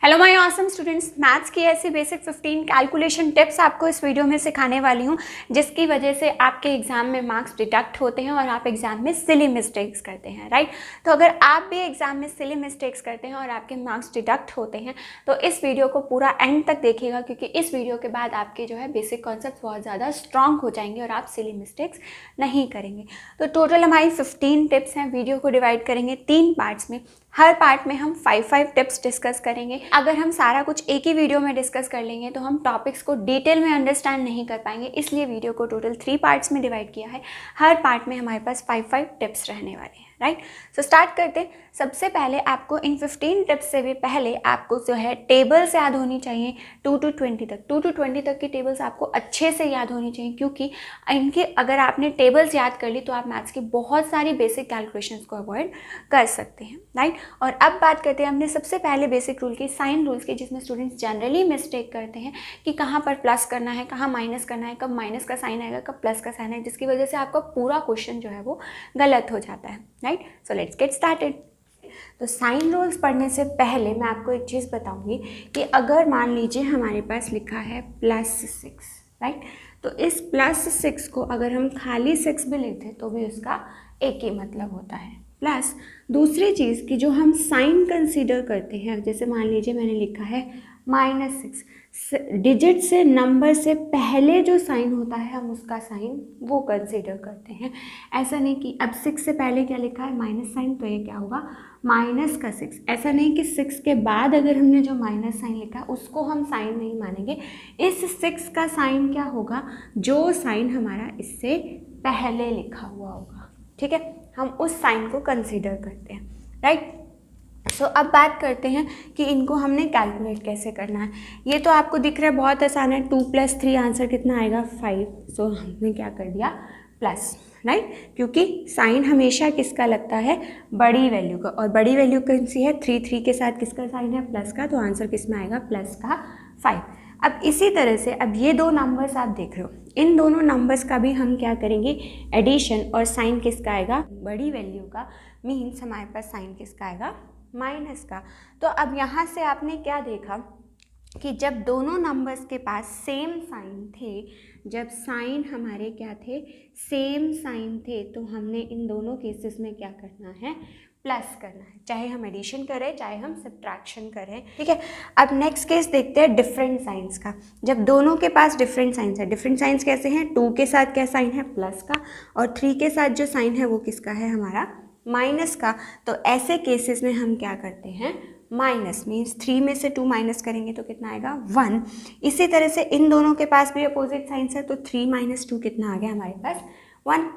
Hello my awesome students, maths की ऐसी basic 15 calculation tips आपको इस वीडियो में सिखाने वाली हूँ जिसकी वजह से आपके एग्जाम में मार्क्स डिडक्ट होते हैं और आप एग्जाम में सिली मिस्टेक्स करते हैं, राइट। तो अगर आप भी एग्जाम में सिली मिस्टेक्स करते हैं और आपके मार्क्स डिडक्ट होते हैं तो इस वीडियो को पूरा एंड तक देखिएगा, क्योंकि इस वीडियो के बाद आपके जो है बेसिक कॉन्सेप्ट बहुत ज़्यादा स्ट्रॉन्ग हो जाएंगे और आप सिली मिस्टेक्स नहीं करेंगे। तो टोटल हमारी 15 टिप्स हैं। वीडियो को डिवाइड करेंगे 3 पार्ट्स में। हर पार्ट में हम 5 टिप्स डिस्कस करेंगे। अगर हम सारा कुछ एक ही वीडियो में डिस्कस कर लेंगे तो हम टॉपिक्स को डिटेल में अंडरस्टैंड नहीं कर पाएंगे, इसलिए वीडियो को टोटल 3 पार्ट्स में डिवाइड किया है। हर पार्ट में हमारे पास 5 टिप्स रहने वाले हैं, राइट। सो स्टार्ट करते हैं। सबसे पहले आपको इन 15 टिप्स से भी पहले आपको जो है टेबल्स याद होनी चाहिए 2 to 20 तक। 2 to 20 तक की टेबल्स आपको अच्छे से याद होनी चाहिए, क्योंकि इनके अगर आपने टेबल्स याद कर ली तो आप मैथ्स की बहुत सारी बेसिक कैलकुलेशंस को अवॉइड कर सकते हैं, राइट। और अब बात करते हैं हमने सबसे पहले बेसिक रूल की, साइन रूल्स की, जिसमें स्टूडेंट्स जनरली मिस्टेक करते हैं कि कहाँ पर प्लस करना है, कहाँ माइनस करना है, कब माइनस का साइन आएगा, कब प्लस का साइन आएगा, जिसकी वजह से आपका पूरा क्वेश्चन जो है वो गलत हो जाता है, right. So let's get started. तो साइन रूल्स पढ़ने से पहले मैं आपको एक चीज़ बताऊंगी कि अगर मान लीजिए हमारे पास लिखा है +6, राइट, तो इस +6 को अगर हम खाली 6 भी लिखते हैं तो भी उसका एक ही मतलब होता है। प्लस दूसरी चीज़ कि जो हम साइन कंसीडर करते हैं, जैसे मान लीजिए मैंने लिखा है -6, डिजिट से नंबर से पहले जो साइन होता है हम उसका साइन वो कंसीडर करते हैं। ऐसा नहीं कि अब 6 से पहले क्या लिखा है माइनस साइन, तो ये क्या होगा -6। ऐसा नहीं कि 6 के बाद अगर हमने जो माइनस साइन लिखा है उसको हम साइन नहीं मानेंगे। इस 6 का साइन क्या होगा, जो साइन हमारा इससे पहले लिखा हुआ होगा, ठीक है, हम उस साइन को कंसीडर करते हैं, राइट। सो अब बात करते हैं कि इनको हमने कैलकुलेट कैसे करना है। ये तो आपको दिख रहा है बहुत आसान है, 2 + 3 आंसर कितना आएगा 5। सो हमने क्या कर दिया प्लस, राइट, क्योंकि साइन हमेशा किसका लगता है, बड़ी वैल्यू का, और बड़ी वैल्यू कौन सी है 3 के साथ किसका साइन है प्लस का, तो आंसर किस में आएगा प्लस का 5। अब इसी तरह से अब ये 2 नंबर्स आप देख रहे हो, इन दोनों नंबर्स का भी हम क्या करेंगे एडिशन, और साइन किसका आएगा बड़ी वैल्यू का, मीन्स हमारे पास साइन किसका आएगा माइनस का। तो अब यहाँ से आपने क्या देखा कि जब दोनों नंबर्स के पास सेम साइन थे, जब साइन हमारे क्या थे सेम साइन थे, तो हमने इन दोनों केसेस में क्या करना है प्लस करना है, चाहे हम एडिशन करें चाहे हम सब्ट्रैक्शन करें, ठीक है। अब नेक्स्ट केस देखते हैं डिफरेंट साइंस का। जब दोनों के पास डिफरेंट साइंस है, डिफरेंट साइंस कैसे हैं, 2 के साथ क्या साइन है प्लस का, और 3 के साथ जो साइन है वो किसका है हमारा माइनस का। तो ऐसे केसेस में हम क्या करते हैं माइनस, मीन्स 3 में से 2 माइनस करेंगे तो कितना आएगा 1। इसी तरह से इन दोनों के पास भी अपोजिट साइंस है, तो 3 - 2 कितना आ गया हमारे पास 1।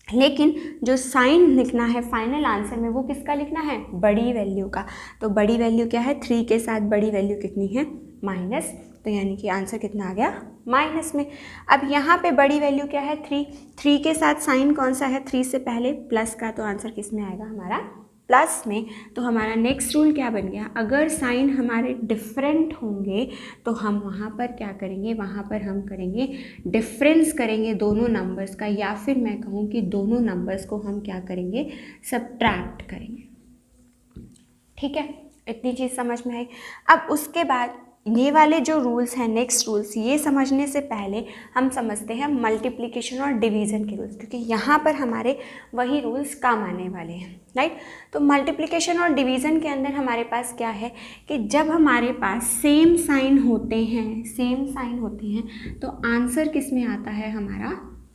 लेकिन जो साइन लिखना है फाइनल आंसर में वो किसका लिखना है बड़ी वैल्यू का। तो बड़ी वैल्यू क्या है 3 के साथ बड़ी वैल्यू कितनी है माइनस, तो यानी कि आंसर कितना आ गया माइनस में। अब यहाँ पे बड़ी वैल्यू क्या है 3 के साथ साइन कौन सा है 3 से पहले प्लस का, तो आंसर किस में आएगा हमारा प्लस में। तो हमारा नेक्स्ट रूल क्या बन गया, अगर साइन हमारे डिफरेंट होंगे तो हम वहाँ पर क्या करेंगे, वहाँ पर हम करेंगे डिफरेंस करेंगे दोनों नंबर्स का, या फिर मैं कहूँ कि दोनों नंबर्स को हम क्या करेंगे सब्ट्रैक्ट करेंगे, ठीक है। इतनी चीज़ समझ में आई। अब उसके बाद ये वाले जो रूल्स हैं नेक्स्ट रूल्स, ये समझने से पहले हम समझते हैं मल्टीप्लिकेशन और डिवीज़न के रूल्स, क्योंकि यहाँ पर हमारे वही रूल्स काम आने वाले हैं, राइट। तो मल्टीप्लिकेशन और डिवीज़न के अंदर हमारे पास क्या है कि जब हमारे पास सेम साइन होते हैं तो आंसर किस में आता है हमारा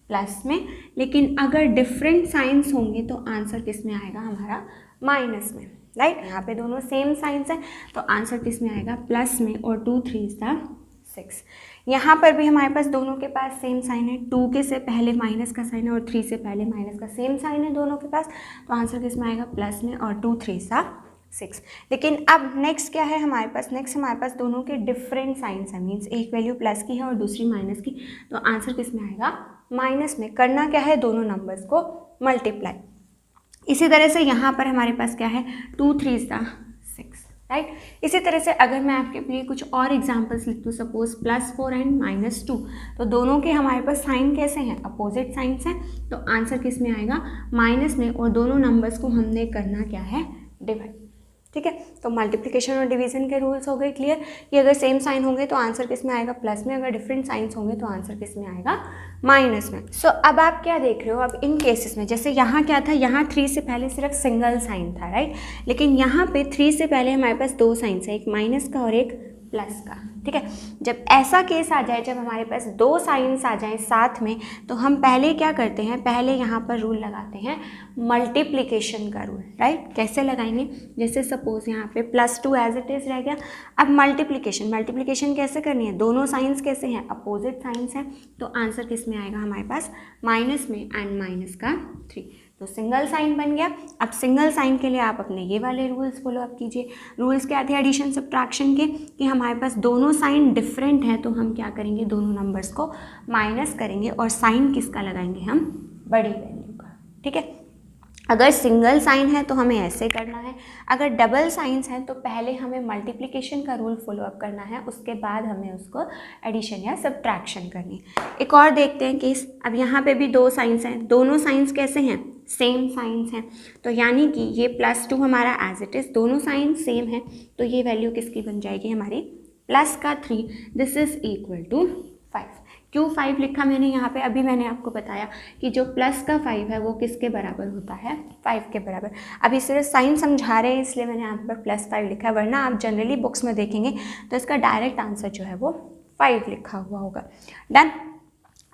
प्लस में, लेकिन अगर डिफरेंट साइंस होंगे तो आंसर किस में आएगा हमारा माइनस में, राइट। यहाँ पे दोनों सेम साइंस हैं तो आंसर किस में आएगा प्लस में, और 2 3 6। यहाँ पर भी हमारे पास दोनों के पास सेम साइन है, 2 के से पहले माइनस का साइन है और 3 से पहले माइनस का सेम साइन है दोनों के पास, तो आंसर किस में आएगा प्लस में, और 2 3 6। लेकिन अब नेक्स्ट क्या है हमारे पास, नेक्स्ट हमारे पास दोनों के डिफरेंट साइंस है, मीन्स एक वैल्यू प्लस की है और दूसरी माइनस की, तो आंसर किस में आएगा माइनस में। करना क्या है दोनों नंबर्स को मल्टीप्लाई। इसी तरह से यहाँ पर हमारे पास क्या है 2 3 6, राइट। इसी तरह से अगर मैं आपके लिए कुछ और एग्जांपल्स लिख दूँ, सपोज +4 एंड -2, तो दोनों के हमारे पास साइन कैसे हैं अपोजिट साइंस हैं, तो आंसर किस में आएगा माइनस में, और दोनों नंबर्स को हमने करना क्या है डिवाइड, ठीक है। तो मल्टीप्लिकेशन और डिवीजन के रूल्स हो गए क्लियर कि अगर सेम साइन होंगे तो आंसर किस में आएगा, प्लस में, अगर डिफरेंट साइंस होंगे तो आंसर किस में आएगा, माइनस में। सो अब आप क्या देख रहे हो, अब इन केसेस में जैसे यहाँ क्या था, यहाँ 3 से पहले सिर्फ सिंगल साइन था, राइट, लेकिन यहाँ पे 3 से पहले हमारे पास 2 साइंस है, एक माइनस का और एक प्लस का, ठीक है। जब ऐसा केस आ जाए, जब हमारे पास 2 साइंस आ जाएं साथ में, तो हम पहले क्या करते हैं, पहले यहाँ पर रूल लगाते हैं मल्टीप्लिकेशन का रूल, राइट। कैसे लगाएंगे, जैसे सपोज यहाँ पे +2 एज इट इज़ रह गया। अब मल्टीप्लिकेशन कैसे करनी है, दोनों साइंस कैसे हैं, अपोजिट साइंस हैं, तो आंसर किस में आएगा हमारे पास, माइनस में, एंड माइनस का 3, तो सिंगल साइन बन गया। अब सिंगल साइन के लिए आप अपने ये वाले रूल्स फॉलो अप कीजिए। रूल्स क्या थे एडिशन सब्ट्रैक्शन के, कि हमारे पास दोनों साइन डिफरेंट हैं, तो हम क्या करेंगे, दोनों नंबर्स को माइनस करेंगे और साइन किसका लगाएंगे, हम बड़ी वैल्यू का, ठीक है। अगर सिंगल साइन है तो हमें ऐसे करना है, अगर डबल साइंस हैं तो पहले हमें मल्टीप्लिकेशन का रूल फॉलो अप करना है, उसके बाद हमें उसको एडिशन या सब्ट्रैक्शन करनी है। एक और देखते हैं केस, अब यहाँ पे भी 2 साइंस हैं, दोनों साइंस कैसे हैं, सेम साइंस हैं, तो यानी कि ये +2 हमारा एज इट इज़, दोनों साइन सेम है, तो ये वैल्यू किसकी बन जाएगी हमारी, प्लस का 3, दिस इज़ इक्वल टू 5। क्यों 5 लिखा मैंने यहाँ पे, अभी मैंने आपको बताया कि जो प्लस का 5 है वो किसके बराबर होता है, 5 के बराबर। अभी सिर्फ साइन समझा रहे हैं इसलिए मैंने यहाँ पर +5 लिखा है, वरना आप जनरली बुक्स में देखेंगे तो इसका डायरेक्ट आंसर जो है वो 5 लिखा हुआ होगा। डन।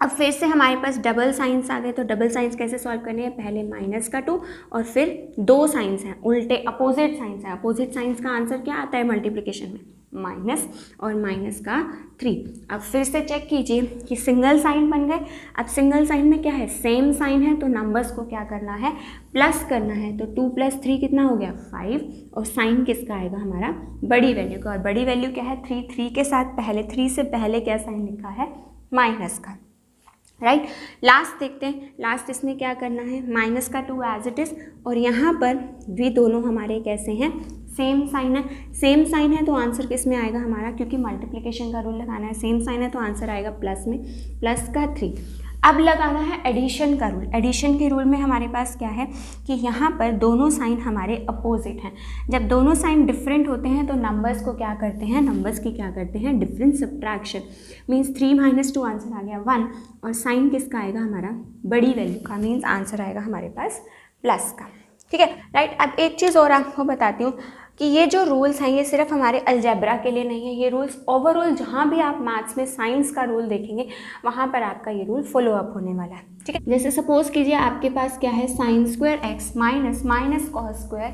अब फिर से हमारे पास डबल साइंस आ गए, तो डबल साइंस कैसे सॉल्व करने हैं, पहले -2 और फिर 2 साइंस हैं उल्टे, अपोजिट साइंस हैं, अपोजिट साइंस का आंसर क्या आता है मल्टीप्लिकेशन में, माइनस और माइनस का 3। अब फिर से चेक कीजिए कि सिंगल साइन बन गए। अब सिंगल साइन में क्या है, सेम साइन है, तो नंबर्स को क्या करना है, प्लस करना है, तो 2 + 3 कितना हो गया, 5, और साइन किसका आएगा हमारा, बड़ी वैल्यू का, और बड़ी वैल्यू क्या है, 3 के साथ पहले, 3 से पहले क्या साइन लिखा है, माइनस का, राइट। लास्ट देखते हैं, लास्ट इसमें क्या करना है, -2 एज इट इज़, और यहाँ पर भी दोनों हमारे कैसे हैं, सेम साइन है, सेम साइन है तो आंसर किस में आएगा हमारा, क्योंकि मल्टीप्लिकेशन का रूल लगाना है, सेम साइन है तो आंसर आएगा प्लस में, प्लस का 3। अब लगाना है एडिशन का रूल। एडिशन के रूल में हमारे पास क्या है कि यहाँ पर दोनों साइन हमारे अपोजिट हैं, जब दोनों साइन डिफरेंट होते हैं तो नंबर्स को क्या करते हैं, नंबर्स की क्या करते हैं, डिफरेंट सब्ट्रैक्शन, मीन्स 3 - 2 आंसर आ गया 1, और साइन किसका आएगा हमारा, बड़ी वैल्यू का, मीन्स आंसर आएगा हमारे पास प्लस का, ठीक है, राइट। अब एक चीज़ और आपको बताती हूँ कि ये जो रूल्स हैं ये सिर्फ हमारे अलजेब्रा के लिए नहीं है, ये रूल्स ओवरऑल जहाँ भी आप मैथ्स में साइंस का रूल देखेंगे वहाँ पर आपका ये रूल फॉलो अप होने वाला है, ठीक है। जैसे सपोज कीजिए आपके पास क्या है, sin² x माइनस cos²,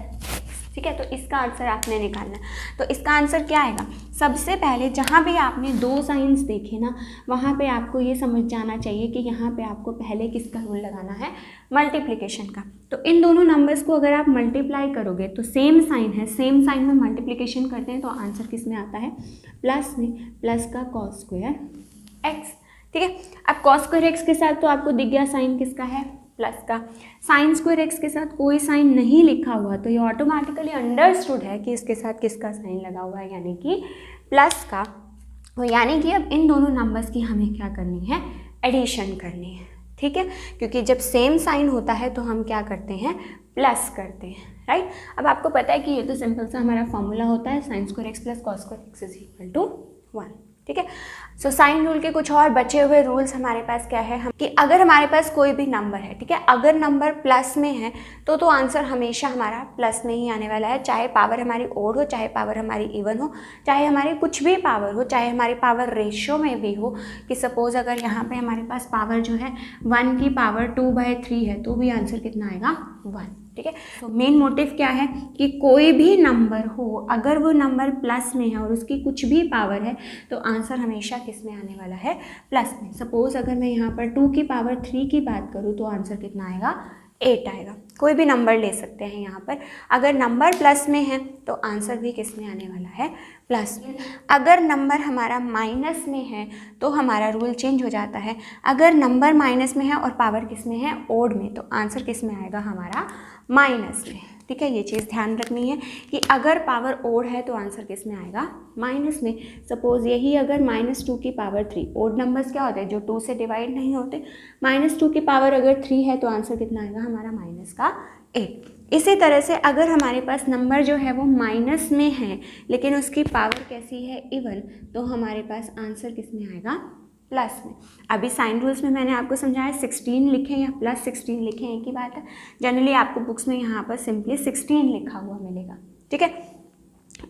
ठीक है, तो इसका आंसर आपने निकालना है। तो इसका आंसर क्या आएगा, सबसे पहले जहाँ भी आपने 2 साइंस देखे ना, वहाँ पे आपको ये समझ जाना चाहिए कि यहाँ पे आपको पहले किसका रूल लगाना है, मल्टीप्लिकेशन का। तो इन दोनों नंबर्स को अगर आप मल्टीप्लाई करोगे तो सेम साइन है, सेम साइन में मल्टीप्लिकेशन करते हैं तो आंसर किस में आता है, प्लस में, प्लस का cos² x, ठीक है। अब cos² x के साथ तो आपको दिख गया साइन किसका है, प्लस का। sin² x के साथ कोई साइन नहीं लिखा हुआ तो ये ऑटोमेटिकली अंडरस्टूड है कि इसके साथ किसका साइन लगा हुआ है, यानी कि प्लस का। तो यानी कि अब इन दोनों नंबर्स की हमें क्या करनी है, एडिशन करनी है, ठीक है, क्योंकि जब सेम साइन होता है तो हम क्या करते हैं, प्लस करते हैं, राइट। अब आपको पता है कि ये तो सिंपल सा हमारा फॉर्मूला होता है, sin² x + cos² x = 1, ठीक है। सो साइन रूल के कुछ और बचे हुए रूल्स हमारे पास क्या है, हम कि अगर हमारे पास कोई भी नंबर है, ठीक है, अगर नंबर प्लस में है तो आंसर हमेशा हमारा प्लस में ही आने वाला है, चाहे पावर हमारी ओड हो, चाहे पावर हमारी इवन हो, चाहे हमारी कुछ भी पावर हो, चाहे हमारी पावर रेशियो में भी हो, कि सपोज अगर यहाँ पे हमारे पास पावर जो है 1 की पावर 2/3 है तो भी आंसर कितना आएगा, 1, ठीक है। तो मेन मोटिव क्या है कि कोई भी नंबर हो, अगर वो नंबर प्लस में है और उसकी कुछ भी पावर है तो आंसर हमेशा किस में आने वाला है, प्लस में। सपोज अगर मैं यहाँ पर 2 की पावर 3 की बात करूँ तो आंसर कितना आएगा, 8 आएगा। कोई भी नंबर ले सकते हैं यहाँ पर, अगर नंबर प्लस में है तो आंसर भी किस में आने वाला है, प्लस में। अगर नंबर हमारा माइनस में है तो हमारा रूल चेंज हो जाता है, अगर नंबर माइनस में है और पावर किस में है, ओड में, तो आंसर किस में आएगा हमारा, माइनस में, ठीक है। ये चीज़ ध्यान रखनी है कि अगर पावर ओड है तो आंसर किस में आएगा, माइनस में। सपोज यही अगर -2 की पावर 3, ओड नंबर्स क्या होते हैं, जो 2 से डिवाइड नहीं होते, -2 की पावर अगर 3 है तो आंसर कितना आएगा हमारा, -8, इसी तरह से अगर हमारे पास नंबर जो है वो माइनस में है लेकिन उसकी पावर कैसी है, इवन, तो हमारे पास आंसर किस में आएगा, प्लस में। अभी साइन रूल्स में मैंने आपको समझाया 16 लिखें या प्लस 16 लिखें एक ही बात है। जनरली आपको बुक्स में यहाँ पर सिंपली 16 लिखा हुआ मिलेगा, ठीक है।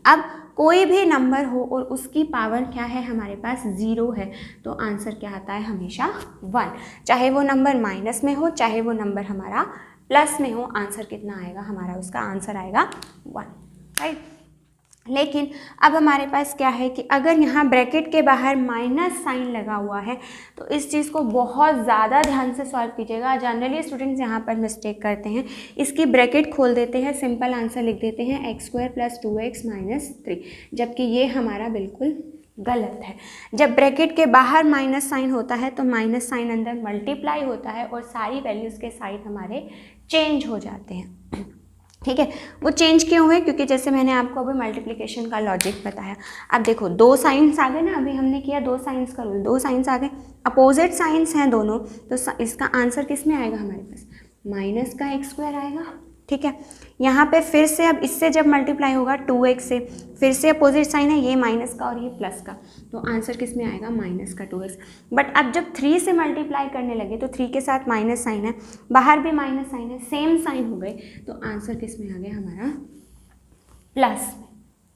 अब कोई भी नंबर हो और उसकी पावर क्या है, हमारे पास 0 है, तो आंसर क्या आता है, हमेशा 1। चाहे वो नंबर माइनस में हो, चाहे वो नंबर हमारा प्लस में हो, आंसर कितना आएगा हमारा, उसका आंसर आएगा 1, राइट। लेकिन अब हमारे पास क्या है कि अगर यहाँ ब्रैकेट के बाहर माइनस साइन लगा हुआ है तो इस चीज़ को बहुत ज़्यादा ध्यान से सॉल्व कीजिएगा। जनरली स्टूडेंट्स यहाँ पर मिस्टेक करते हैं, इसकी ब्रैकेट खोल देते हैं, सिंपल आंसर लिख देते हैं x² + 2x - 3, जबकि ये हमारा बिल्कुल गलत है। जब ब्रैकेट के बाहर माइनस साइन होता है तो माइनस साइन अंदर मल्टीप्लाई होता है और सारी वैल्यूज़ के साइड हमारे चेंज हो जाते हैं, ठीक है। वो चेंज क्यों हुए, क्योंकि जैसे मैंने आपको अभी मल्टीप्लिकेशन का लॉजिक बताया। अब देखो 2 साइंस आ गए ना, अभी हमने किया 2 साइंस का रूल, 2 साइंस आ गए, अपोजिट साइंस हैं दोनों, तो इसका आंसर किस में आएगा हमारे पास, माइनस का x² आएगा, ठीक है। यहाँ पे फिर से अब इससे जब मल्टीप्लाई होगा 2x से, फिर से अपोजिट साइन है, ये माइनस का और ये प्लस का, तो आंसर किस में आएगा, माइनस का 2x। बट अब जब 3 से मल्टीप्लाई करने लगे तो 3 के साथ माइनस साइन है, बाहर भी माइनस साइन है, सेम साइन हो गए, तो आंसर किस में आ गया हमारा, प्लस में,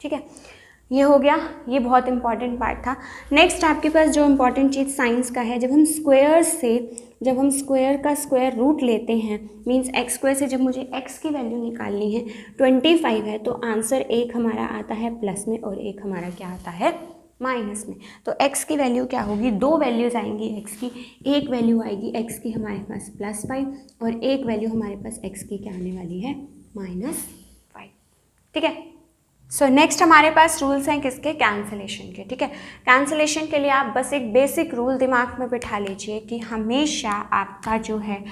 ठीक है। ये हो गया, ये बहुत इंपॉर्टेंट पार्ट था। नेक्स्ट आपके पास जो इंपॉर्टेंट चीज़ साइंस का है, जब हम स्क्वायर का स्क्वायर रूट लेते हैं, मींस x² से जब मुझे x की वैल्यू निकालनी है, 25 है, तो आंसर एक हमारा आता है प्लस में और एक हमारा क्या आता है, माइनस में। तो x की वैल्यू क्या होगी, 2 वैल्यूज़ आएंगी x की, एक वैल्यू आएगी x की हमारे पास +5 और एक वैल्यू हमारे पास x की क्या आने वाली है, -5, ठीक है। सो नेक्स्ट हमारे पास रूल्स हैं किसके, कैंसलेशन के, ठीक है। कैंसलेशन के लिए आप बस एक बेसिक रूल दिमाग में बिठा लीजिए कि हमेशा आपका जो है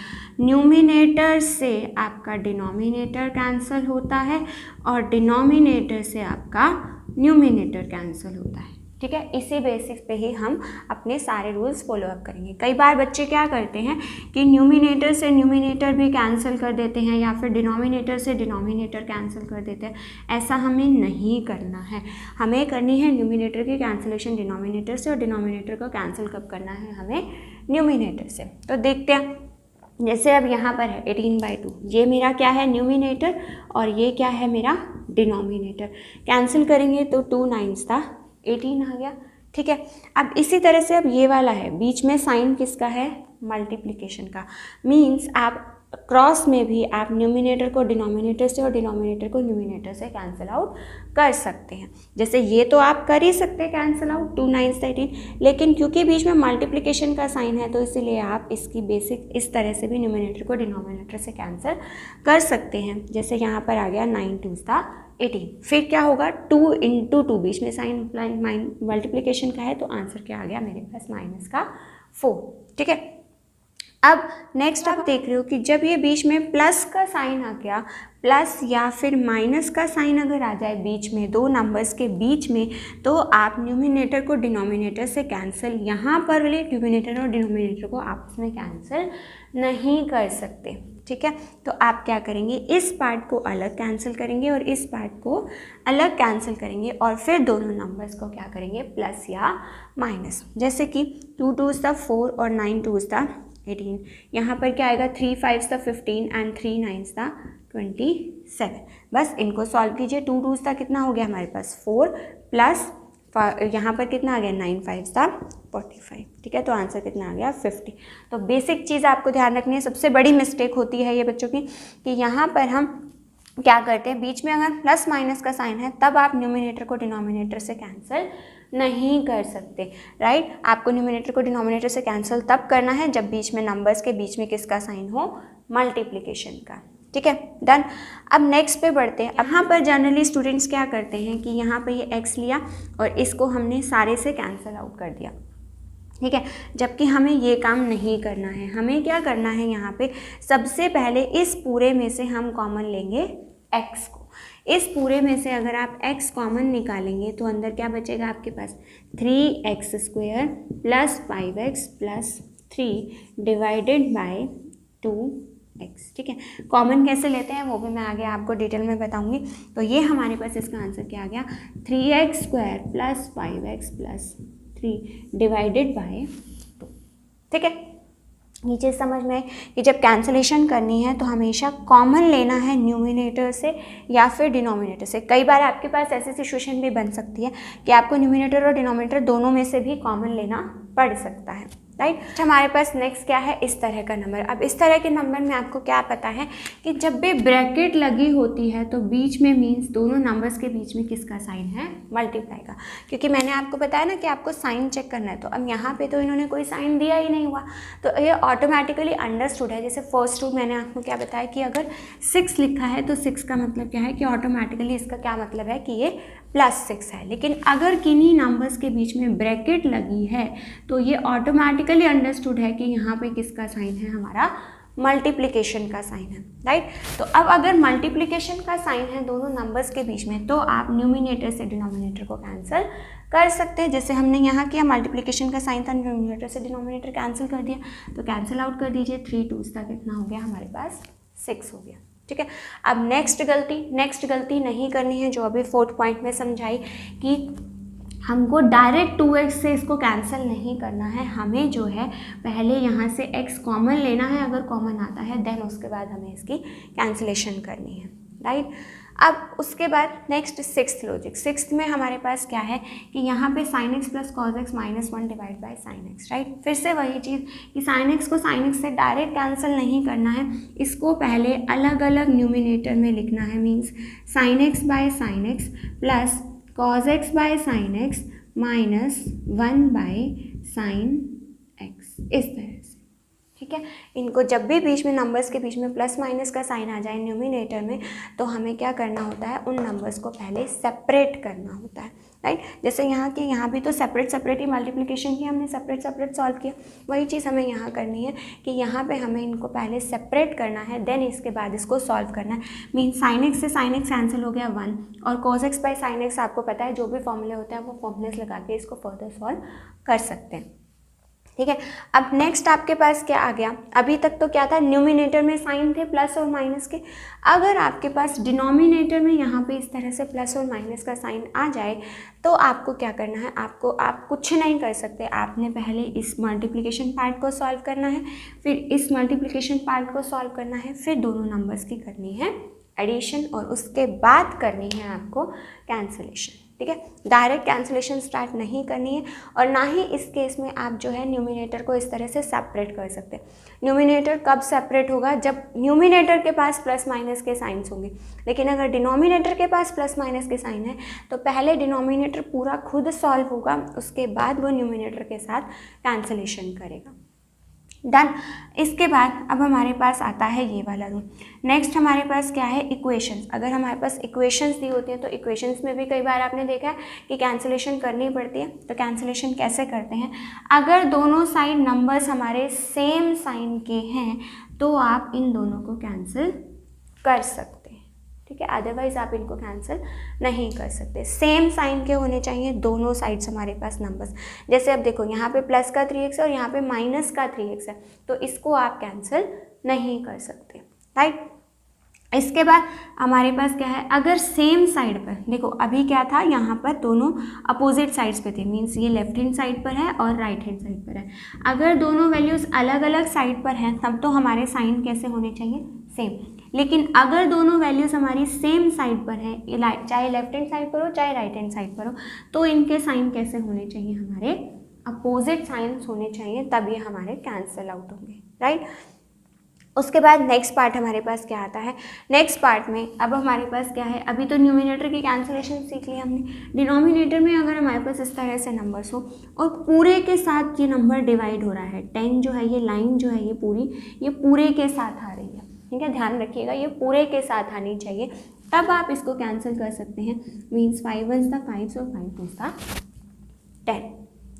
न्यूमिनेटर से आपका डिनोमिनेटर कैंसिल होता है और डिनोमिनेटर से आपका न्यूमिनेटर कैंसिल होता है, ठीक है। इसी बेसिस पे ही हम अपने सारे रूल्स फॉलो अप करेंगे। कई बार बच्चे क्या करते हैं कि न्यूमिनेटर से न्यूमिनेटर भी कैंसिल कर देते हैं या फिर डिनोमिनेटर से डिनोमिनेटर कैंसिल कर देते हैं। ऐसा हमें नहीं करना है, हमें करनी है न्यूमिनेटर की कैंसिलेशन डिनोमिनेटर से और डिनोमिनेटर को कैंसिल कब करना है, हमें न्यूमिनेटर से। तो देखते हैं, जैसे अब यहाँ पर है 18/2, ये मेरा क्या है, न्यूमिनेटर, और ये क्या है, मेरा डिनोमिनेटर। कैंसिल करेंगे तो 2 9s था 18 आ गया, ठीक है। अब इसी तरह से अब ये वाला है, बीच में साइन किसका है, मल्टीप्लिकेशन का, मींस आप क्रॉस में भी आप न्यूमिनेटर को डिनोमिनेटर से और डिनोमिनेटर को न्यूमिनेटर से कैंसिल आउट कर सकते हैं। जैसे ये तो आप कर ही सकते हैं कैंसिल आउट, 2 9s 18, लेकिन क्योंकि बीच में मल्टीप्लिकेशन का साइन है तो इसीलिए आप इसकी बेसिक इस तरह से भी न्यूमिनेटर को डिनोमिनेटर से कैंसिल कर सकते हैं। जैसे यहाँ पर आ गया 9 2s 18, फिर क्या होगा 2 × 2, बीच में साइन मल्टीप्लिकेशन का है तो आंसर क्या आ गया मेरे पास, -4, ठीक है। अब नेक्स्ट आप देख रहे हो कि जब ये बीच में प्लस का साइन आ गया, प्लस या फिर माइनस का साइन अगर आ जाए बीच में, 2 नंबर्स के बीच में, तो आप न्यूमिनेटर को डिनोमिनेटर से कैंसिल, यहाँ पर वाले न्यूमिनेटर और डिनोमिनेटर को आपस में कैंसिल नहीं कर सकते, ठीक है। तो आप क्या करेंगे, इस पार्ट को अलग कैंसिल करेंगे और इस पार्ट को अलग कैंसिल करेंगे और फिर दोनों नंबर्स को क्या करेंगे, प्लस या माइनस। जैसे कि 2 2s 4 और 9 2s 18, यहाँ पर क्या आएगा, 3 5s 15 एंड 3 9s 27। बस इनको सॉल्व कीजिए, 2 2s कितना हो गया हमारे पास 4 प्लस यहाँ पर कितना आ गया 9 5s 45, ठीक है। तो आंसर कितना आ गया 50। तो बेसिक चीज़ आपको ध्यान रखनी है, सबसे बड़ी मिस्टेक होती है ये बच्चों की कि यहाँ पर हम क्या करते हैं, बीच में अगर प्लस माइनस का साइन है तब आप न्यूमिनेटर को डिनोमिनेटर से कैंसिल नहीं कर सकते, राइट। आपको न्यूमिनेटर को डिनोमिनेटर से कैंसिल तब करना है जब बीच में नंबर्स के बीच में किसका साइन हो, मल्टीप्लिकेशन का, ठीक है, डन। अब नेक्स्ट पे बढ़ते हैं। यहाँ पर जनरली स्टूडेंट्स क्या करते हैं कि यहाँ पे ये x लिया और इसको हमने सारे से कैंसिल आउट कर दिया, ठीक है, जबकि हमें ये काम नहीं करना है। हमें क्या करना है, यहाँ पे सबसे पहले इस पूरे में से हम कॉमन लेंगे x को। इस पूरे में से अगर आप x कॉमन निकालेंगे तो अंदर क्या बचेगा आपके पास, 3x² + 5x + 3 divided by 2 x. ठीक है, कॉमन कैसे लेते हैं वो भी मैं आगे आपको डिटेल में बताऊंगी। तो ये हमारे पास इसका आंसर क्या आ गया, 3x square plus 5x plus 3 divided by 2। ठीक है, ये चीज़ समझ में कि जब कैंसलेशन करनी है तो हमेशा कॉमन लेना है न्यूमिनेटर से या फिर डिनोमिनेटर से। कई बार आपके पास ऐसी सिचुएशन भी बन सकती है कि आपको न्यूमिनेटर और डिनोमिनेटर दोनों में से भी कॉमन लेना पड़ सकता है, राइट। हमारे पास नेक्स्ट क्या है, इस तरह का नंबर। अब इस तरह के नंबर में आपको क्या पता है कि जब भी ब्रैकेट लगी होती है तो बीच में मीन्स दोनों नंबर्स के बीच में किसका साइन है, मल्टीप्लाई का। क्योंकि मैंने आपको बताया ना कि आपको साइन चेक करना है, तो अब यहाँ पे तो इन्होंने कोई साइन दिया ही नहीं हुआ, तो ये ऑटोमेटिकली अंडरस्टूड है। जैसे फर्स्ट रूल मैंने आपको क्या बताया कि अगर 6 लिखा है तो 6 का मतलब क्या है कि ऑटोमेटिकली इसका क्या मतलब है कि ये +6 है। लेकिन अगर किन्हीं नंबर्स के बीच में ब्रैकेट लगी है तो ये ऑटोमेटिकली अंडरस्टूड है कि यहाँ पे किसका साइन है, हमारा मल्टीप्लिकेशन का साइन है, राइट। तो अब अगर मल्टीप्लिकेशन का साइन है दोनों नंबर्स के बीच में तो आप न्यूमिनेटर से डिनोमिनेटर को कैंसिल कर सकते हैं। जैसे हमने यहाँ किया, मल्टीप्लिकेशन का साइन था, न्यूमिनेटर से डिनोमिनेटर कैंसिल कर दिया, तो कैंसिल आउट कर दीजिए। 3 2s का कितना हो गया हमारे पास, 6 हो गया। ठीक है, अब नेक्स्ट गलती नहीं करनी है जो अभी 4th पॉइंट में समझाई कि हमको डायरेक्ट 2x से इसको कैंसिल नहीं करना है। हमें जो है पहले यहाँ से x कॉमन लेना है, अगर कॉमन आता है देन उसके बाद हमें इसकी कैंसिलेशन करनी है, राइट। अब उसके बाद नेक्स्ट 6th लॉजिक। 6th में हमारे पास क्या है कि यहाँ पे sin x plus cos x -1 divide by sin x, right. फिर से वही चीज़ कि sin x को sin x से डायरेक्ट कैंसिल नहीं करना है, इसको पहले अलग अलग न्यूमिनेटर में लिखना है। Means sin x by sin x plus cos x by sin x -1 by sin x, इस तरह से। ठीक है, इनको जब भी बीच में नंबर्स के बीच में प्लस माइनस का साइन आ जाए न्यूमिनेटर में तो हमें क्या करना होता है, उन नंबर्स को पहले सेपरेट करना होता है, राइट। जैसे यहाँ भी तो सेपरेट ही मल्टीप्लिकेशन की हमने सेपरेट सॉल्व किया, वही चीज़ हमें यहाँ करनी है कि यहाँ पे हमें इनको पहले सेपरेट करना है, देन इसके बाद इसको सॉल्व करना है। मीन sin x से sin x कैंसिल हो गया 1, और cos x by sin x आपको पता है जो भी फॉर्मूले होते हैं वो फॉर्मूलेस लगा के इसको फर्दर सॉल्व कर सकते हैं। ठीक है, अब नेक्स्ट आपके पास क्या आ गया, अभी तक तो क्या था, न्यूमिनेटर में साइन थे प्लस और माइनस के। अगर आपके पास डिनोमिनेटर में यहाँ पे इस तरह से प्लस और माइनस का साइन आ जाए तो आपको क्या करना है, आप कुछ नहीं कर सकते, आपने पहले इस मल्टीप्लिकेशन पार्ट को सॉल्व करना है, फिर इस मल्टीप्लिकेशन पार्ट को सॉल्व करना है, फिर दोनों नंबर्स की करनी है एडिशन, और उसके बाद करनी है आपको कैंसिलेशन। ठीक है, डायरेक्ट कैंसिलेशन स्टार्ट नहीं करनी है, और ना ही इस केस में आप जो है न्यूमिनेटर को इस तरह से सेपरेट कर सकते हैं। न्यूमिनेटर कब सेपरेट होगा, जब न्यूमिनेटर के पास प्लस माइनस के साइंस होंगे, लेकिन अगर डिनोमिनेटर के पास प्लस माइनस के साइन है तो पहले डिनोमिनेटर पूरा खुद सॉल्व होगा, उसके बाद वो न्यूमिनेटर के साथ कैंसिलेशन करेगा। डन। इसके बाद अब हमारे पास आता है ये वाला रूल। नेक्स्ट हमारे पास क्या है, इक्वेशंस। अगर हमारे पास इक्वेशंस दी होती हैं तो इक्वेशंस में भी कई बार आपने देखा है कि कैंसिलेशन करनी पड़ती है। तो कैंसिलेशन कैसे करते हैं, अगर दोनों साइड नंबर्स हमारे सेम साइन के हैं तो आप इन दोनों को कैंसिल कर सकते हैं। ठीक है, अदरवाइज आप इनको कैंसिल नहीं कर सकते। सेम साइन के होने चाहिए दोनों साइड्स हमारे पास नंबर्स। जैसे अब देखो यहाँ पे प्लस का 3x है और यहाँ पे माइनस का 3x है, तो इसको आप कैंसिल नहीं कर सकते, राइट। इसके बाद हमारे पास क्या है, अगर सेम साइड पर देखो, अभी क्या था, यहाँ पर दोनों अपोजिट साइड्स पे थे, मीन्स ये लेफ्ट हैंड साइड पर है और राइट हैंड साइड पर है। अगर दोनों वैल्यूज़ अलग अलग साइड पर हैं तब तो हमारे साइन कैसे होने चाहिए, सेम। लेकिन अगर दोनों वैल्यूज़ हमारी सेम साइड पर है, चाहे लेफ्ट हैंड साइड पर हो चाहे राइट हैंड साइड पर हो, तो इनके साइन कैसे होने चाहिए, हमारे अपोजिट साइंस होने चाहिए, तब ये हमारे कैंसिल आउट होंगे, राइट। उसके बाद नेक्स्ट पार्ट हमारे पास क्या आता है, नेक्स्ट पार्ट में अब हमारे पास क्या है, अभी तो न्यूमिनेटर की कैंसिलेशन सीख ली हमने। डिनोमिनेटर में अगर हमारे पास इस तरह से नंबर्स हो और पूरे के साथ ये नंबर डिवाइड हो रहा है, 10 जो है, ये लाइन जो है, ये पूरे के साथ आ रही है। ठीक है, ध्यान रखिएगा, ये पूरे के साथ आनी चाहिए, तब आप इसको कैंसिल कर सकते हैं। मीन्स 5 1s द 5 और 5 2s द 10।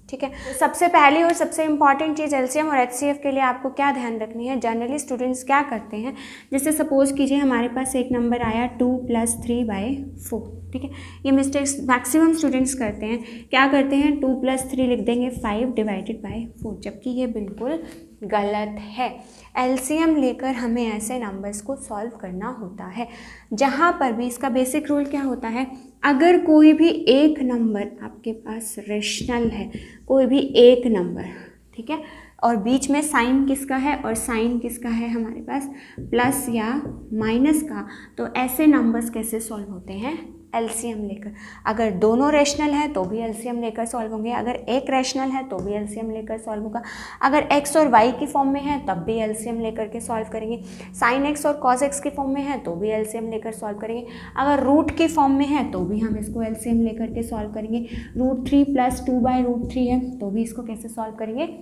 ठीक है, सबसे पहली और सबसे इंपॉर्टेंट चीज़ एलसीएम और एचसीएफ के लिए आपको क्या ध्यान रखनी है, जनरली स्टूडेंट्स क्या करते हैं, जैसे सपोज कीजिए हमारे पास एक नंबर आया 2 + 3/4। ठीक है, ये मिस्टेक्स मैक्सिमम स्टूडेंट्स करते हैं, क्या करते हैं, 2 + 3 लिख देंगे 5 / 4, जबकि ये बिल्कुल गलत है। एलसीएम लेकर हमें ऐसे नंबर्स को सॉल्व करना होता है जहाँ पर भी इसका बेसिक रूल क्या होता है, अगर कोई भी एक नंबर आपके पास रेशनल है, कोई भी एक नंबर, ठीक है, और बीच में साइन किसका है और साइन किसका है हमारे पास, प्लस या माइनस का, तो ऐसे नंबर्स कैसे सॉल्व होते हैं, एलसीएम लेकर। अगर दोनों रेशनल है तो भी एलसीएम लेकर सॉल्व होंगे, अगर एक रेशनल है तो भी एलसीएम लेकर सॉल्व होगा, अगर एक्स और वाई की फॉर्म में है तब भी एलसीएम लेकर के सॉल्व करेंगे, साइन एक्स और कॉस एक्स की फॉर्म में है तो भी एलसीएम लेकर सॉल्व करेंगे, अगर रूट की फॉर्म में है तो भी हम इसको एलसीएम लेकर के सॉल्व करेंगे, √3 + 2/√3 है तो भी इसको कैसे सॉल्व करेंगे,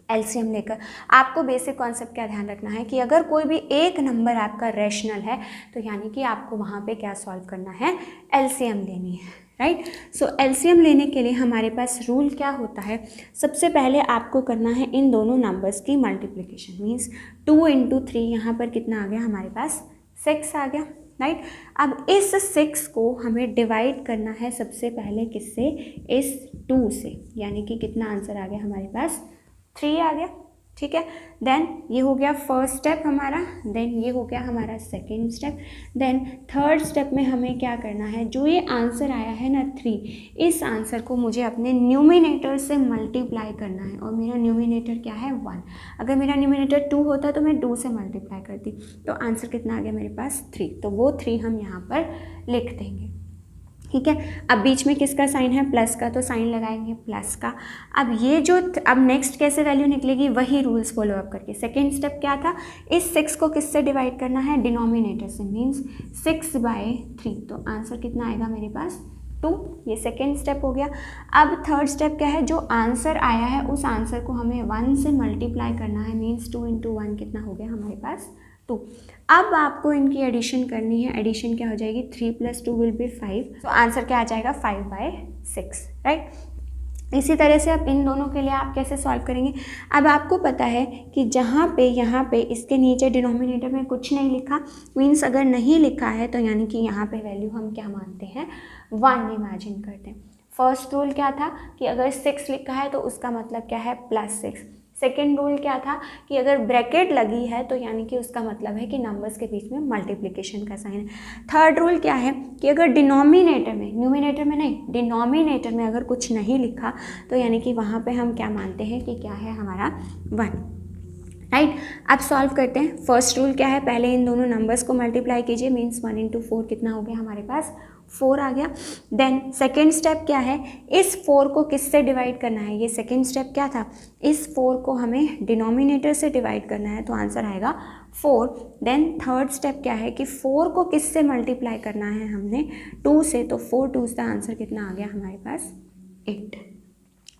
एलसीएम लेकर। आपको बेसिक कॉन्सेप्ट क्या ध्यान रखना है कि अगर कोई भी एक नंबर आपका रैशनल है तो यानी कि आपको वहाँ पे क्या सॉल्व करना है, एलसीएम लेनी है, राइट। सो एलसीएम लेने के लिए हमारे पास रूल क्या होता है, सबसे पहले आपको करना है इन दोनों नंबर्स की मल्टीप्लिकेशन, मीन्स 2 × 3, यहाँ पर कितना आ गया हमारे पास 6 आ गया, राइट। अब इस 6 को हमें डिवाइड करना है सबसे पहले किससे, इस 2 से, यानी कि कितना आंसर आ गया हमारे पास 3 आ गया, ठीक है। देन ये हो गया फर्स्ट स्टेप हमारा, देन ये हो गया हमारा second step, then third step में हमें क्या करना है, जो ये आंसर आया है ना 3, इस आंसर को मुझे अपने न्यूमिनेटर से मल्टीप्लाई करना है, और मेरा न्यूमिनेटर क्या है 1, अगर मेरा न्यूमिनेटर 2 होता तो मैं 2 से मल्टीप्लाई करती, तो आंसर कितना आ गया मेरे पास 3, तो वो 3 हम यहाँ पर लिख देंगे, ठीक है। अब बीच में किसका साइन है, प्लस का, तो साइन लगाएंगे प्लस का। अब ये जो अब नेक्स्ट कैसे वैल्यू निकलेगी, वही रूल्स फॉलो अप करके। सेकेंड स्टेप क्या था, इस 6 को किससे डिवाइड करना है, डिनोमिनेटर से, मीन्स 6/3, तो आंसर कितना आएगा मेरे पास 2, ये सेकेंड स्टेप हो गया। अब थर्ड स्टेप क्या है, जो आंसर आया है उस आंसर को हमें 1 से मल्टीप्लाई करना है, मीन्स 2 × 1 कितना हो गया हमारे पास 2। अब आपको इनकी एडिशन करनी है, एडिशन क्या हो जाएगी, 3 + 2 विल बी 5, तो आंसर क्या आ जाएगा 5/6, राइट। इसी तरह से अब इन दोनों के लिए आप कैसे सॉल्व करेंगे, अब आपको पता है कि जहाँ पे यहाँ पे इसके नीचे डिनोमिनेटर में कुछ नहीं लिखा, मीन्स अगर नहीं लिखा है तो यानी कि यहाँ पे वैल्यू हम क्या मानते हैं 1 इमेजिन करते हैं। फर्स्ट रूल क्या था कि अगर 6 लिखा है तो उसका मतलब क्या है +6। सेकेंड रूल क्या था कि अगर ब्रैकेट लगी है तो यानी कि उसका मतलब है कि नंबर्स के बीच में मल्टीप्लिकेशन का साइन है। थर्ड रूल क्या है कि अगर डिनोमिनेटर में, न्यूमिनेटर में नहीं, डिनोमिनेटर में अगर कुछ नहीं लिखा तो यानी कि वहाँ पे हम क्या मानते हैं कि क्या है हमारा 1, राइट। अब सॉल्व करते हैं। फर्स्ट रूल क्या है, पहले इन दोनों नंबर्स को मल्टीप्लाई कीजिए, मीन्स 1 × 4 कितना हो गया हमारे पास 4 आ गया। देन सेकेंड स्टेप क्या है, इस 4 को किससे डिवाइड करना है, ये सेकेंड स्टेप क्या था, इस 4 को हमें डिनोमिनेटर से डिवाइड करना है, तो आंसर आएगा 4। देन थर्ड स्टेप क्या है कि 4 को किससे मल्टीप्लाई करना है हमने 2 से, तो 4 2s का आंसर कितना आ गया हमारे पास 8,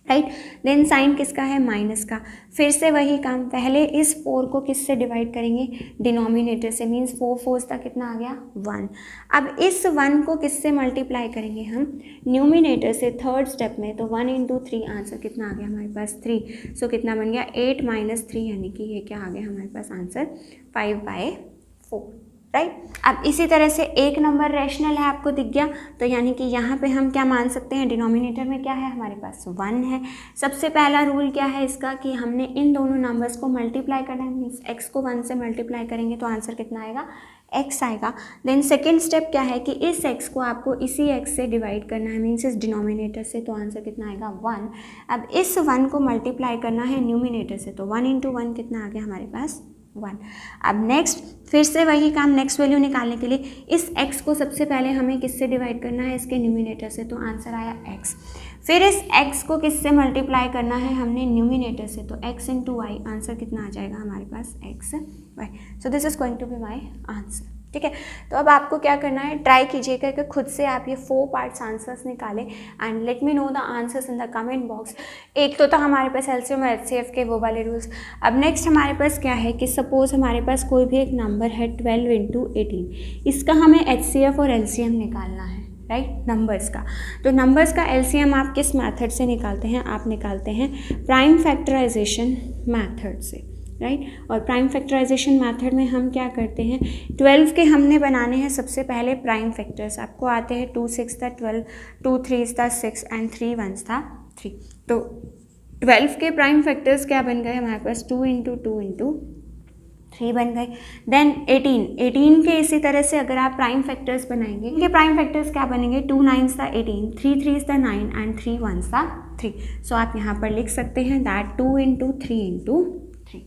राइट। देन साइन किसका है, माइनस का, फिर से वही काम, पहले इस 4 को किससे डिवाइड करेंगे, डिनोमिनेटर से, मीन्स 4 4s का कितना आ गया 1। अब इस 1 को किससे मल्टीप्लाई करेंगे हम, न्यूमिनेटर से, थर्ड स्टेप में, तो 1 × 3 आंसर कितना आ गया हमारे पास 3। सो कितना बन गया 8 - 3, यानी कि ये क्या आ गया हमारे पास आंसर 5/4, राइट। अब इसी तरह से एक नंबर रैशनल है, आपको दिख गया, तो यानी कि यहाँ पे हम क्या मान सकते हैं, डिनोमिनेटर में क्या है हमारे पास 1 है। सबसे पहला रूल क्या है इसका कि हमने इन दोनों नंबर्स को मल्टीप्लाई करना है, मीन्स x को 1 से मल्टीप्लाई करेंगे तो आंसर कितना आएगा x आएगा। देन सेकेंड स्टेप क्या है कि इस x को आपको इसी x से डिवाइड करना है, मीन्स इस डिनोमिनेटर से, तो आंसर कितना आएगा 1। अब इस 1 को मल्टीप्लाई करना है न्यूमिनेटर से, तो 1 × 1 कितना आ गया हमारे पास 1। अब नेक्स्ट फिर से वही काम, नेक्स्ट वैल्यू निकालने के लिए इस x को सबसे पहले हमें किससे डिवाइड करना है, इसके न्यूमिनेटर से, तो आंसर आया x। फिर इस x को किससे मल्टीप्लाई करना है हमने, न्यूमिनेटर से, तो x × y, आंसर कितना आ जाएगा हमारे पास xy। So this is going to be my answer, ठीक है। तो अब आपको क्या करना है, ट्राई कीजिएगा कि खुद से आप ये 4 पार्ट्स आंसर्स निकालें and let me know the answers in the comment box. एक तो था हमारे पास एलसीएम और एचसीएफ के वो वाले रूल्स। अब नेक्स्ट हमारे पास क्या है कि सपोज हमारे पास कोई भी एक नंबर है 12 × 18, इसका हमें एचसीएफ और एलसीएम निकालना है, राइट, नंबर्स का। तो नंबर्स का एलसीएम आप किस मेथड से निकालते हैं, आप निकालते हैं प्राइम फैक्टराइजेशन मेथड से, राइट। और प्राइम फैक्टराइजेशन मेथड में हम क्या करते हैं, 12 के हमने बनाने हैं सबसे पहले प्राइम फैक्टर्स, आपको आते हैं 2 6 था 12, 2 3 था 6 एंड 3 1 था 3। तो 12 के प्राइम फैक्टर्स क्या बन गए हमारे पास, 2 इंटू 2 इंटू 3 बन गए। देन 18 के इसी तरह से अगर आप प्राइम फैक्टर्स बनाएंगे, इनके प्राइम फैक्टर्स क्या बनेंगे, 2 9s the 18, 3 3s the 9 and 3 1s the 3। सो आप यहाँ पर लिख सकते हैं दैट 2 इंटू 3 इंटू 3।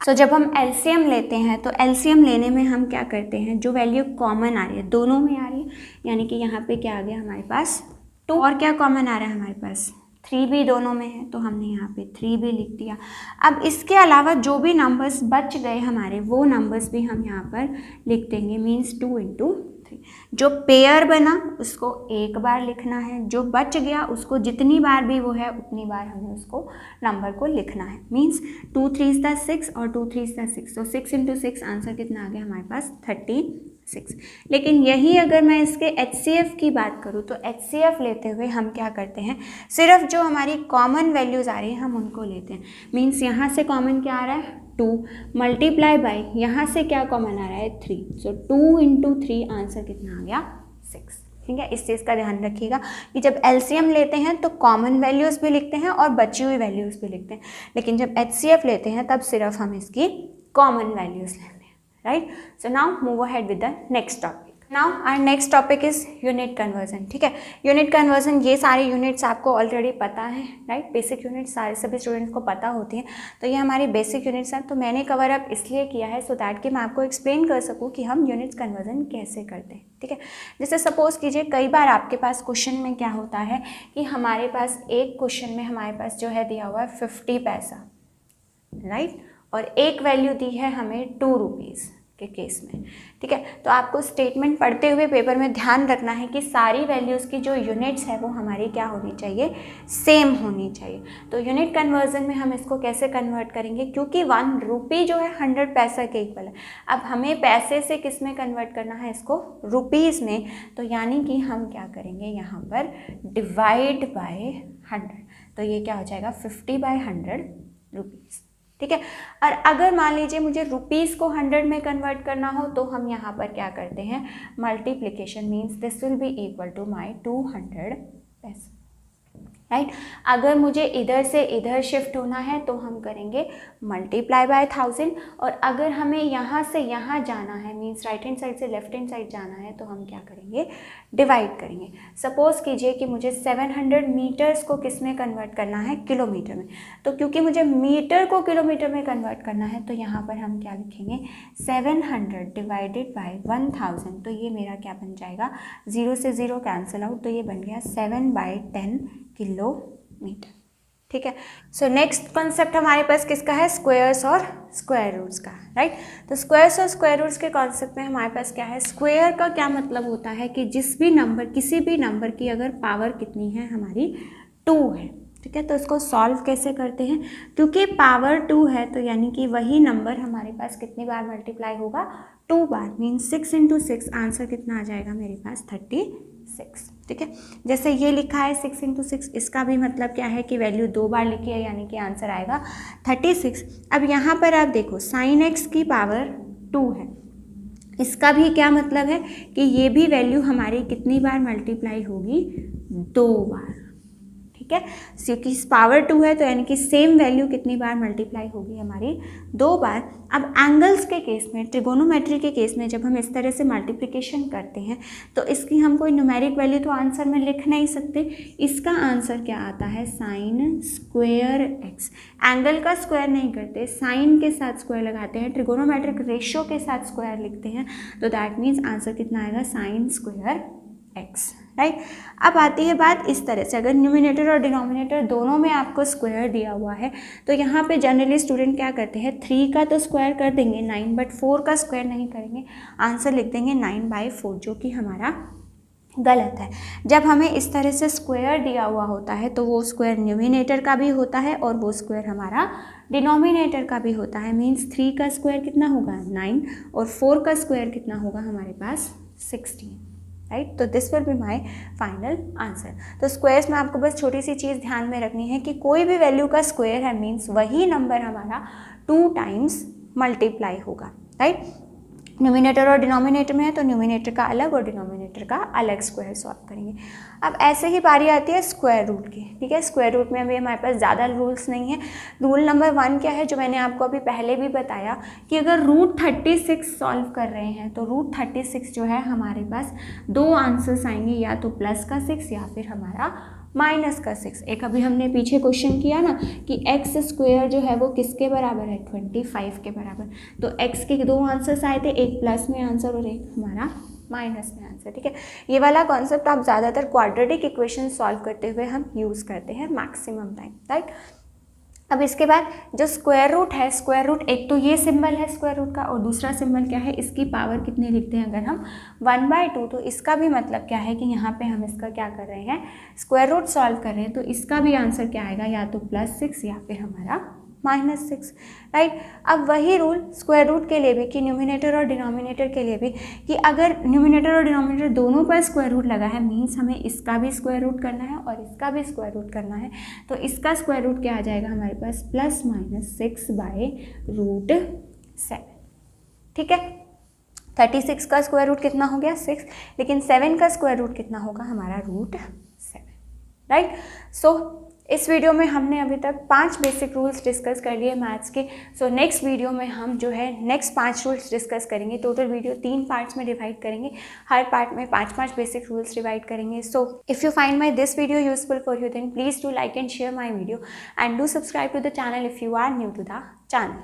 सो जब हम एलसीएम लेते हैं तो एलसीएम लेने में हम क्या करते हैं, जो वैल्यू कॉमन आ रही है दोनों में आ रही है, यानी कि यहाँ पे क्या आ गया हमारे पास 2, और क्या कॉमन आ रहा है हमारे पास 3 भी दोनों में है, तो हमने यहाँ पे 3 भी लिख दिया। अब इसके अलावा जो भी नंबर्स बच गए हमारे वो नंबर्स भी हम यहाँ पर लिख देंगे, मीन्स 2 इंटू 3। जो पेयर बना उसको एक बार लिखना है, जो बच गया उसको जितनी बार भी वो है उतनी बार हमें उसको नंबर को लिखना है। मीन्स 2 3s द 6 और 2 3s द 6, तो 6 इंटू 6 आंसर कितना आ गया हमारे पास 36। लेकिन यही अगर मैं इसके HCF की बात करूँ तो HCF लेते हुए हम क्या करते हैं, सिर्फ जो हमारी कॉमन वैल्यूज़ आ रही है हम उनको लेते हैं। मीन्स यहाँ से कॉमन क्या आ रहा है 2 मल्टीप्लाई बाई यहाँ से क्या कॉमन आ रहा है 3, सो 2 इंटू 3 आंसर कितना आ गया 6। ठीक है, इस चीज़ का ध्यान रखिएगा कि जब एलसीएम लेते हैं तो कॉमन वैल्यूज़ भी लिखते हैं और बची हुई वैल्यूज़ भी लिखते हैं, लेकिन जब HCF लेते हैं तब सिर्फ हम इसकी कॉमन वैल्यूज़ लेते हैं। Right, so now move ahead with the next topic. Now our next topic is unit conversion. ठीक है, यूनिट कन्वर्जन, ये सारे यूनिट्स आपको ऑलरेडी पता है, राइट, बेसिक यूनिट्स सारे सभी स्टूडेंट्स को पता होती हैं, तो ये हमारी बेसिक यूनिट्स हैं। तो मैंने कवर अप इसलिए किया है सो दैट कि मैं आपको एक्सप्लेन कर सकूँ कि हम यूनिट्स कन्वर्जन कैसे करते हैं। ठीक है, जैसे सपोज कीजिए कई बार आपके पास क्वेश्चन में क्या होता है कि हमारे पास एक क्वेश्चन में हमारे पास जो है दिया हुआ है 50 पैसा, राइट, और एक वैल्यू दी है हमें 2 रुपीज़ के केस में। ठीक है, तो आपको स्टेटमेंट पढ़ते हुए पेपर में ध्यान रखना है कि सारी वैल्यूज़ की जो यूनिट्स है वो हमारी क्या होनी चाहिए, सेम होनी चाहिए। तो यूनिट कन्वर्जन में हम इसको कैसे कन्वर्ट करेंगे, क्योंकि 1 रुपी जो है 100 पैसा के इक्वल है। अब हमें पैसे से किस में कन्वर्ट करना है, इसको रुपीज़ में, तो यानी कि हम क्या करेंगे यहाँ पर डिवाइड बाय 100, तो ये क्या हो जाएगा 50 बाय 100 रुपीज़। ठीक है, और अगर मान लीजिए मुझे रुपीज़ को 100 में कन्वर्ट करना हो तो हम यहाँ पर क्या करते हैं, multiplication, means this will be equal to my 200 पैसा। राइट, अगर मुझे इधर से इधर शिफ्ट होना है तो हम करेंगे मल्टीप्लाई बाय 1000, और अगर हमें यहाँ से यहाँ जाना है, मीन्स राइट हैंड साइड से लेफ्ट हैंड साइड जाना है, तो हम क्या करेंगे, डिवाइड करेंगे। सपोज कीजिए कि मुझे 700 मीटर्स को किस में कन्वर्ट करना है, किलोमीटर में, तो क्योंकि मुझे मीटर को किलोमीटर में कन्वर्ट करना है तो यहाँ पर हम क्या लिखेंगे, 700 डिवाइडेड बाय 1000, तो ये मेरा क्या बन जाएगा, 0 से 0 कैंसिल आउट, तो ये बन गया 7/10 किलोमीटर। ठीक है, सो नेक्स्ट कॉन्सेप्ट हमारे पास किसका है, स्क्वायर्स और स्क्वायर रूट्स का। राइट, तो स्क्वायर्स और स्क्वायर रूट्स के कॉन्सेप्ट में हमारे पास क्या है, स्क्वायर का क्या मतलब होता है कि जिस भी नंबर, किसी भी नंबर की अगर पावर कितनी है हमारी 2 है। ठीक है, तो इसको सॉल्व कैसे करते हैं, क्योंकि पावर 2 है तो यानी कि वही नंबर हमारे पास कितनी बार मल्टीप्लाई होगा, 2 बार, मीन्स 6 इंटू 6 आंसर कितना आ जाएगा मेरे पास 36। ठीक है, जैसे ये लिखा है 6 इंटू 6, इसका भी मतलब क्या है कि वैल्यू 2 बार लिखी है, यानी कि आंसर आएगा 36। अब यहाँ पर आप देखो sin x की पावर 2 है, इसका भी क्या मतलब है कि ये भी वैल्यू हमारी कितनी बार मल्टीप्लाई होगी, 2 बार। ठीक है, क्योंकि पावर 2 है तो यानी कि सेम वैल्यू कितनी बार मल्टीप्लाई होगी हमारी, 2 बार। अब एंगल्स के केस में, ट्रिगोनोमेट्री के केस में जब हम इस तरह से मल्टीप्लिकेशन करते हैं तो इसकी हम कोई न्यूमेरिक वैल्यू तो आंसर में लिख नहीं सकते, इसका आंसर क्या आता है, साइन स्क्वायर एक्स। एंगल का स्क्वायर नहीं करते, साइन के साथ स्क्वायर लगाते हैं, ट्रिगोनोमेट्रिक रेशियो के साथ स्क्वायर लिखते हैं, तो दैट मीन्स आंसर कितना आएगा, साइन स्क्वायर एक्स। राइट, अब आती है बात इस तरह से, अगर न्यूमिनेटर और डिनोमिनेटर दोनों में आपको स्क्वायर दिया हुआ है तो यहाँ पे जनरली स्टूडेंट क्या करते हैं, 3 का तो स्क्वायर कर देंगे 9, बट 4 का स्क्वायर नहीं करेंगे, आंसर लिख देंगे 9/4, जो कि हमारा गलत है। जब हमें इस तरह से स्क्वायर दिया हुआ होता है तो वो स्क्वायर न्यूमिनेटर का भी होता है और वो स्क्वायर हमारा डिनोमिनेटर का भी होता है। मीन्स 3 का स्क्वायर कितना होगा 9 और 4 का स्क्वायर कितना होगा हमारे पास 16। राइट, तो this will be my final answer. तो स्क्वायर्स में आपको बस छोटी सी चीज़ ध्यान में रखनी है कि कोई भी वैल्यू का स्क्वायर है मीन्स वही नंबर हमारा 2 टाइम्स मल्टीप्लाई होगा। राइट, न्यूमिनेटर और डिनोमिनेटर में है तो न्यूमिनेटर का अलग और डिनोमिनेटर का अलग स्क्वायर सॉल्व करेंगे। अब ऐसे ही बारी आती है स्क्वायर रूट की, ठीक है। स्क्वायर रूट में अभी हमारे पास ज़्यादा रूल्स नहीं है। रूल नंबर 1 क्या है, जो मैंने आपको अभी पहले भी बताया कि अगर रूट 36 सॉल्व कर रहे हैं तो रूट 36 जो है हमारे पास 2 आंसर्स आएंगे, या तो प्लस का 6 या फिर हमारा माइनस का 6। एक अभी हमने पीछे क्वेश्चन किया ना कि एक्स स्क्वायर जो है वो किसके बराबर है, 25 के बराबर। तो एक्स के 2 आंसर्स आए थे, एक प्लस में आंसर और एक हमारा माइनस में आंसर, ठीक है। ये वाला कॉन्सेप्ट आप ज़्यादातर क्वाड्रेटिक इक्वेशन सॉल्व करते हुए हम यूज़ करते हैं मैक्सिमम टाइम, राइट। अब इसके बाद जो स्क्वायर रूट है, स्क्वायर रूट एक तो ये सिंबल है स्क्वायर रूट का, और दूसरा सिंबल क्या है, इसकी पावर कितनी लिखते हैं अगर हम 1/2, तो इसका भी मतलब क्या है कि यहाँ पे हम इसका क्या कर रहे हैं, स्क्वायर रूट सॉल्व कर रहे हैं, तो इसका भी आंसर क्या आएगा, या तो +6 या फिर हमारा -6, राइट। अब वही रूल स्क्वायर रूट के लिए भी कि न्यूमिनेटर और डिनोमिनेटर के लिए भी कि अगर न्यूमिनेटर और डिनोमिनेटर दोनों पर स्क्वायर रूट लगा है, मीन्स हमें इसका भी स्क्वायर रूट करना है और इसका भी स्क्वायर रूट करना है, तो इसका स्क्वायर रूट क्या आ जाएगा हमारे पास, +/6/√7, ठीक है। 36 का स्क्वायर रूट कितना हो गया, 6, लेकिन 7 का स्क्वायर रूट कितना होगा हमारा √7, राइट। सो इस वीडियो में हमने अभी तक 5 बेसिक रूल्स डिस्कस कर लिए मैथ्स के। सो नेक्स्ट वीडियो में हम जो है नेक्स्ट 5 रूल्स डिस्कस करेंगे। टोटल वीडियो 3 पार्ट्स में डिवाइड करेंगे, हर पार्ट में 5-5 बेसिक रूल्स डिवाइड करेंगे। So if you find my this video useful for you, then please do like and share my video and do subscribe to the channel if you are new to the channel.